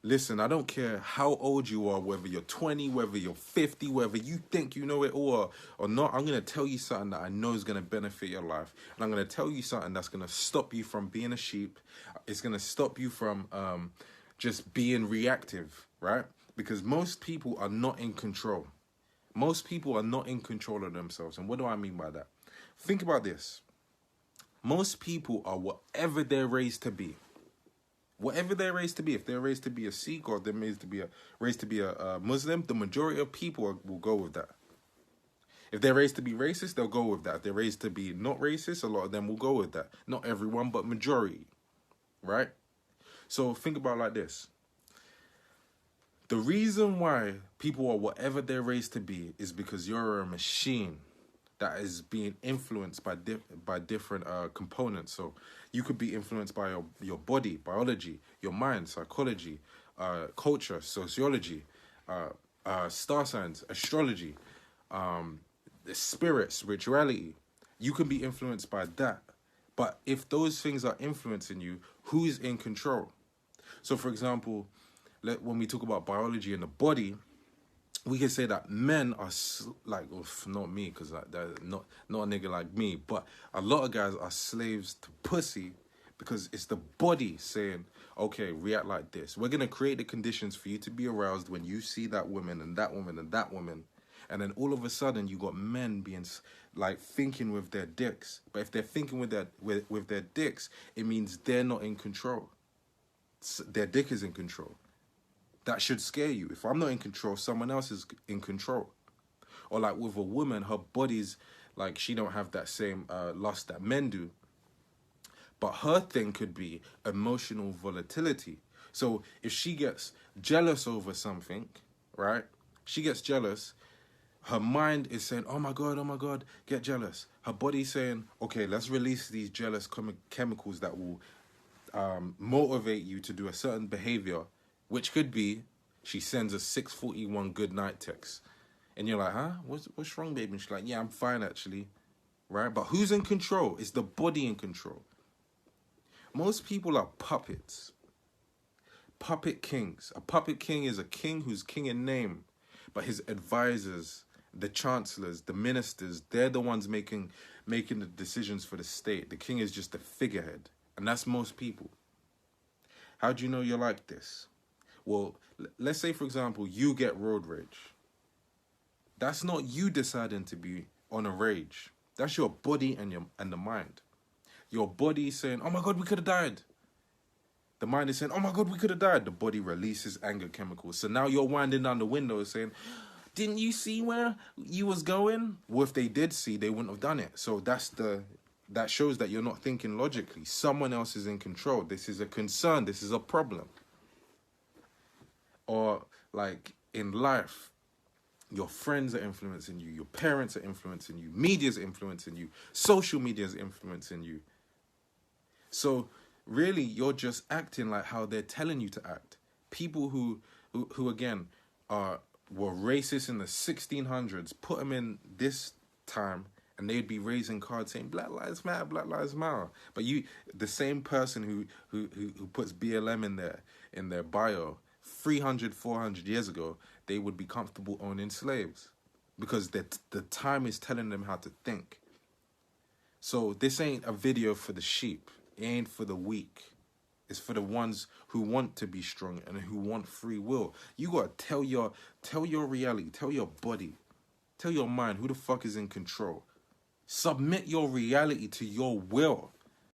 Listen, I don't care how old you are, whether you're 20, whether you're 50, whether you think you know it all or not. I'm going to tell you something that I know is going to benefit your life. And I'm going to tell you something that's going to stop you from being a sheep. It's going to stop you from just being reactive, right? Because most people are not in control. Most people are not in control of themselves. And what do I mean by that? Think about this. Most people are whatever they're raised to be. Whatever they're raised to be, if they're raised to be a Sikh or they're raised to be a Muslim, the majority of people will go with that. If they're raised to be racist, they'll go with that. If they're raised to be not racist, a lot of them will go with that. Not everyone, but majority, right? So think about it like this. The reason why people are whatever they're raised to be is because you're a machine that is being influenced by different components. So you could be influenced by your body, biology, your mind, psychology, culture, sociology, star signs, astrology, the spirit, spirituality. You can be influenced by that. But if those things are influencing you, who's in control? So for example, when we talk about biology and the body, we can say that men are not me, because not a nigga like me, but a lot of guys are slaves to pussy because it's the body saying, okay, react like this. We're going to create the conditions for you to be aroused when you see that woman and that woman and that woman. And then all of a sudden you got men being like thinking with their dicks. But if they're thinking with their dicks, it means they're not in control. Their dick is in control. That should scare you. If I'm not in control, someone else is in control. Or like with a woman, her body's like, she don't have that same lust that men do. But her thing could be emotional volatility. So if she gets jealous over something, right? She gets jealous. Her mind is saying, oh my God, get jealous. Her body's saying, okay, let's release these jealous chemicals that will motivate you to do a certain behavior. Which could be, she sends a 6:41 good night text. And you're like, huh? What's wrong, baby? And she's like, yeah, I'm fine, actually. Right? But who's in control? Is the body in control? Most people are puppets. Puppet kings. A puppet king is a king who's king in name. But his advisors, the chancellors, the ministers, they're the ones making the decisions for the state. The king is just a figurehead. And that's most people. How do you know you're like this? Well, let's say, for example, you get road rage. That's not you deciding to be on a rage. That's your body and the mind. Your body is saying, oh my God, we could have died. The mind is saying, oh my God, we could have died. The body releases anger chemicals. So now you're winding down the window saying, didn't you see where you was going? Well, if they did see, they wouldn't have done it. So that shows that you're not thinking logically. Someone else is in control. This is a concern. This is a problem. Or like in life, your friends are influencing you, your parents are influencing you, media's influencing you, social media is influencing you. So really, you're just acting like how they're telling you to act. People who again were racist in the 1600s, put them in this time, and they'd be raising cards saying Black Lives Matter, Black Lives Matter. But the same person who puts BLM in their bio 300, 400 years ago, they would be comfortable owning slaves because the time is telling them how to think. So this ain't a video for the sheep. It ain't for the weak. It's for the ones who want to be strong and who want free will. You gotta tell your reality, tell your body, tell your mind who the fuck is in control. Submit your reality to your will.